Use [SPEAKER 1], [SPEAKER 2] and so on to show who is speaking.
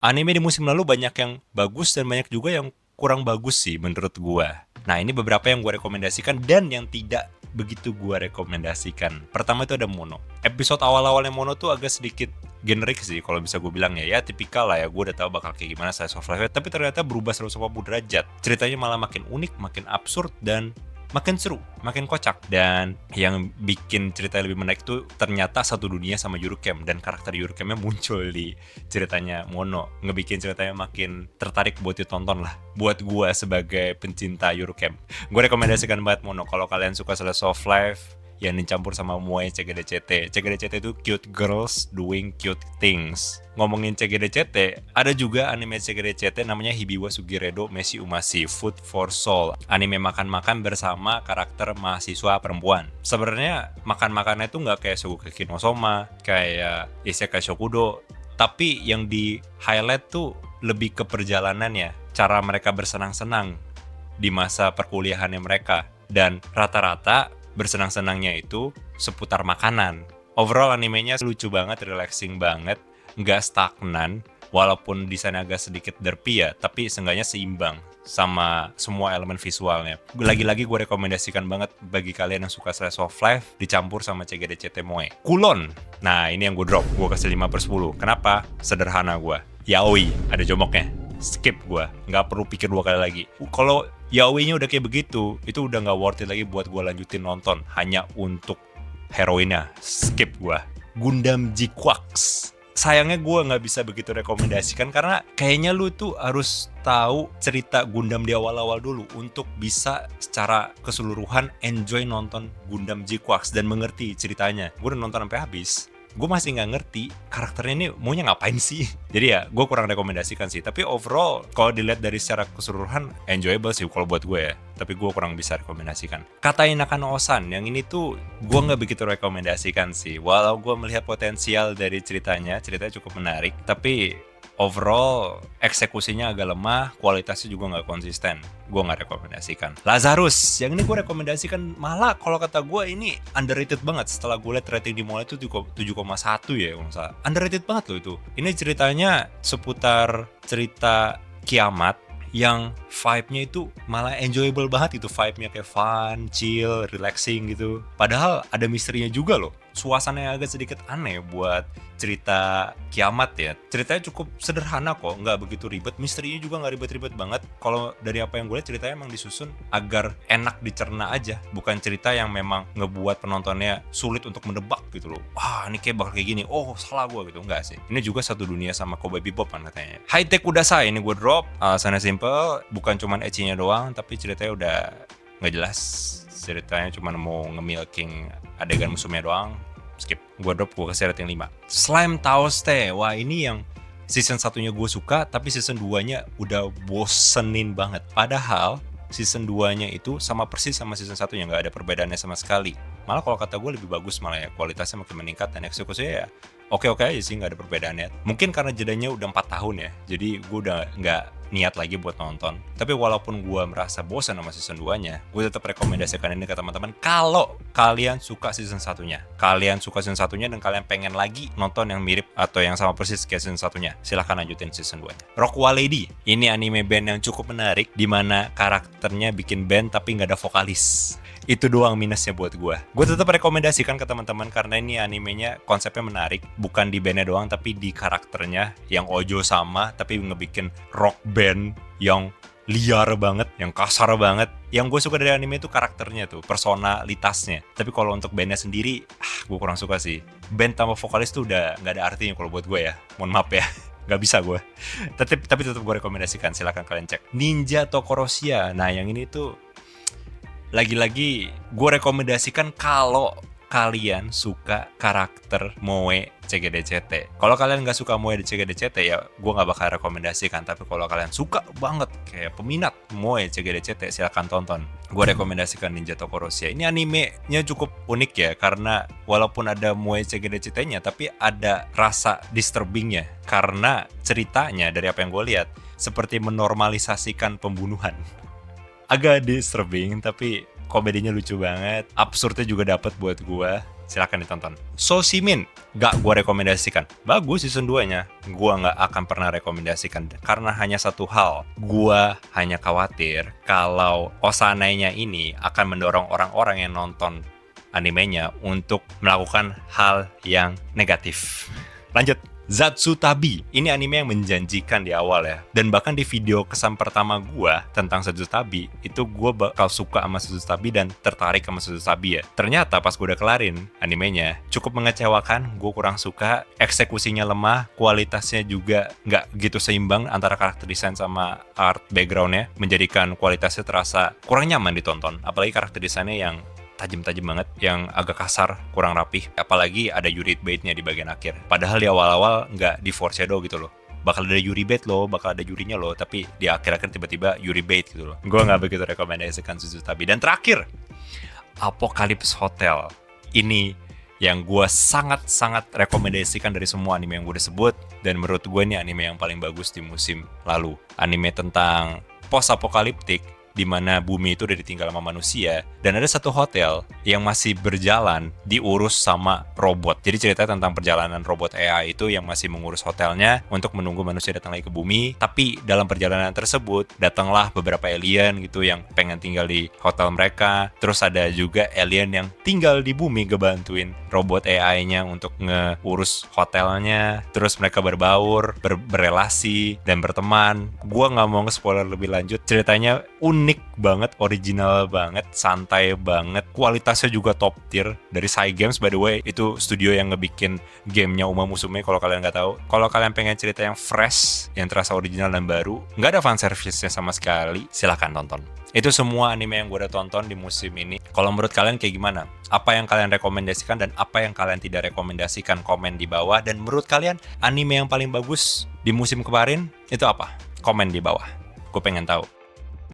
[SPEAKER 1] Anime di musim lalu banyak yang bagus dan banyak juga yang kurang bagus sih menurut gua. Nah, ini beberapa yang gua rekomendasikan dan yang tidak begitu gua rekomendasikan. Pertama itu ada Mono. Episode awal-awalnya Mono tuh agak sedikit generik sih kalau bisa gue bilang ya. Ya tipikal lah ya, gue udah tahu bakal kayak gimana slice of life, tapi ternyata berubah 180 derajat. Ceritanya malah makin unik, makin absurd, dan makin seru, makin kocak. Dan yang bikin cerita lebih menarik tuh ternyata satu dunia sama Yurocam, dan karakter Yurocamnya muncul di ceritanya Mono, ngebikin ceritanya makin tertarik buat ditonton lah. Buat gue sebagai pencinta Yurocam, gue rekomendasikan banget Mono. Kalau kalian suka slice of life yang dicampur sama moe CGDCT. CGDCT itu cute girls doing cute things. Ngomongin CGDCT, ada juga anime CGDCT namanya Hibiwa Sugiredo Meshi Umashi Food for Soul. Anime makan-makan bersama karakter mahasiswa perempuan. Sebenarnya makan-makannya itu nggak kayak Shokugeki no Soma, kayak Isekai Shokudo, tapi yang di highlight tuh lebih ke perjalanannya, cara mereka bersenang-senang di masa perkuliahannya mereka. Dan rata-rata bersenang-senangnya itu seputar makanan. Overall animenya lucu banget, relaxing banget, nggak stagnan, walaupun desainnya agak sedikit derpy ya, tapi seenggaknya seimbang sama semua elemen visualnya. Lagi-lagi gue rekomendasikan banget bagi kalian yang suka slice of life dicampur sama CGDCT Moe. Kulon. Nah, ini yang gue drop, gue kasih 5/10. Kenapa? Sederhana gue. Yaoi, ada jomoknya. Skip gue, nggak perlu pikir 2 kali lagi. Kalau yaoi-nya udah kayak begitu, itu udah nggak worth it lagi buat gue lanjutin nonton hanya untuk heroinnya. Skip gue. Gundam G-Quacks. Sayangnya gue nggak bisa begitu rekomendasikan karena kayaknya lu tuh harus tahu cerita Gundam di awal-awal dulu untuk bisa secara keseluruhan enjoy nonton Gundam G-Quacks dan mengerti ceritanya. Gue udah nonton sampai habis, gue masih nggak ngerti karakternya ini maunya ngapain sih. Jadi ya gue kurang rekomendasikan sih. Tapi overall kalau dilihat dari secara keseluruhan enjoyable sih kalau buat gue ya. Tapi gue kurang bisa rekomendasikan. Katai Nakano Osan yang ini tuh gue nggak begitu rekomendasikan sih. Walau gue melihat potensial dari ceritanya cukup menarik, tapi overall eksekusinya agak lemah, kualitasnya juga nggak konsisten. Gue nggak rekomendasikan. Lazarus, yang ini gue rekomendasikan, malah kalau kata gue ini underrated banget. Setelah gue liat rating di mall itu 7,1 ya, kalau nggak salah. Underrated banget loh itu. Ini ceritanya seputar cerita kiamat yang vibe-nya itu malah enjoyable banget itu. Vibe-nya kayak fun, chill, relaxing gitu. Padahal ada misterinya juga loh. Suasananya agak sedikit aneh buat cerita kiamat ya. Ceritanya cukup sederhana kok, nggak begitu ribet. Misterinya juga nggak ribet-ribet banget. Kalau dari apa yang gue lihat, ceritanya emang disusun agar enak dicerna aja. Bukan cerita yang memang ngebuat penontonnya sulit untuk menebak gitu loh. Wah, ini kayak bakal kayak gini. Oh, salah gue gitu. Enggak sih. Ini juga satu dunia sama Cowboy Bebop kan katanya. High Tech Kudasai ini gue drop. Alasannya simple, bukan cuman ecchinya doang, tapi ceritanya udah nggak jelas. Ceritanya cuma mau nge-milking adegan musuhnya doang. Skip. Gue drop, gue kasih rating 5. Slime Taoste. Wah, ini yang season 1-nya gue suka, tapi season 2-nya udah bosenin banget. Padahal season 2-nya itu sama persis sama season 1-nya, nggak ada perbedaannya sama sekali. Malah kalau kata gue lebih bagus malah ya, kualitasnya makin meningkat dan eksekusinya ya oke-oke aja sih, nggak ada perbedaannya. Mungkin karena jedanya udah 4 tahun ya, jadi gue udah nggak niat lagi buat nonton. Tapi walaupun gue merasa bosan sama season 2-nya, gue tetap rekomendasikan ini ke teman-teman. Kalau kalian suka season 1-nya, dan kalian pengen lagi nonton yang mirip atau yang sama persis kayak season 1-nya, silahkan lanjutin season 2-nya. Rockwell Lady, ini anime band yang cukup menarik, dimana karakternya bikin band tapi nggak ada vokalis. Itu doang minusnya buat gue. Gue tetap rekomendasikan ke teman-teman karena ini animenya konsepnya menarik. Bukan di bandnya doang, tapi di karakternya yang ojo sama, tapi ngebikin rock band yang liar banget, yang kasar banget. Yang gue suka dari anime itu karakternya tuh, personalitasnya. Tapi kalau untuk bandnya sendiri, gue kurang suka sih. Band tanpa vokalis tuh udah nggak ada artinya kalau buat gue ya. Mohon maaf ya. Nggak bisa gue. Tapi tetap gue rekomendasikan, silahkan kalian cek. Ninja Tokoroshia. Nah, yang ini tuh lagi-lagi gue rekomendasikan kalau kalian suka karakter Moe CGDCT. Kalau kalian nggak suka Moe di CGDCT ya gue nggak bakal rekomendasikan. Tapi kalau kalian suka banget kayak peminat Moe CGDCT, silakan tonton. Gue rekomendasikan Ninja Tokoroshia. Ini animenya cukup unik ya, karena walaupun ada Moe CGDCT-nya, tapi ada rasa disturbingnya karena ceritanya dari apa yang gue lihat seperti menormalisasikan pembunuhan. Agak disturbing, tapi komedinya lucu banget, absurdnya juga dapet buat gue. Silahkan ditonton. So Simin, gak gue rekomendasikan. Bagus season 2-nya. Gue gak akan pernah rekomendasikan. Karena hanya satu hal. Gue hanya khawatir kalau Osanai-nya ini akan mendorong orang-orang yang nonton animenya untuk melakukan hal yang negatif. Lanjut. Zatsutabi, ini anime yang menjanjikan di awal ya. Dan bahkan di video kesan pertama gue tentang Zatsutabi, itu gue bakal suka sama Zatsutabi dan tertarik sama Zatsutabi ya. Ternyata pas gue udah kelarin animenya, cukup mengecewakan, gue kurang suka, eksekusinya lemah, kualitasnya juga nggak gitu seimbang antara karakter desain sama art backgroundnya, menjadikan kualitasnya terasa kurang nyaman ditonton. Apalagi karakter desainnya yang tajam-tajam banget, yang agak kasar, kurang rapih. Apalagi ada Yuri bait-nya di bagian akhir. Padahal di awal-awal nggak di foreshadow gitu loh. Bakal ada Yuri bait loh, bakal ada Yurinya loh, tapi di akhir-akhir tiba-tiba Yuri bait gitu loh. Gue nggak begitu rekomendasikan Zatsutabi. Dan terakhir, Apocalypse Hotel. Ini yang gue sangat-sangat rekomendasikan dari semua anime yang gue udah sebut. Dan menurut gue ini anime yang paling bagus di musim lalu. Anime tentang post-apokaliptik, di mana bumi itu udah ditinggal sama manusia, dan ada satu hotel yang masih berjalan diurus sama robot. Jadi ceritanya tentang perjalanan robot AI itu yang masih mengurus hotelnya untuk menunggu manusia datang lagi ke bumi. Tapi dalam perjalanan tersebut datanglah beberapa alien gitu yang pengen tinggal di hotel mereka. Terus ada juga alien yang tinggal di bumi ngebantuin robot AI-nya untuk ngurus hotelnya. Terus mereka berbaur, berelasi, dan berteman. Gua nggak mau nge-spoiler lebih lanjut. Ceritanya unik banget, original banget, santai banget, kualitasnya juga top tier dari Cygames. By the way, itu studio yang ngebikin gamenya Uma Musume kalau kalian nggak tahu. Kalau kalian pengen cerita yang fresh, yang terasa original dan baru, nggak ada fanservice-nya sama sekali, silahkan tonton. Itu semua anime yang gue udah tonton di musim ini. Kalau menurut kalian kayak gimana? Apa yang kalian rekomendasikan dan apa yang kalian tidak rekomendasikan? Komen di bawah. Dan menurut kalian anime yang paling bagus di musim kemarin itu apa? Komen di bawah. Gue pengen tahu.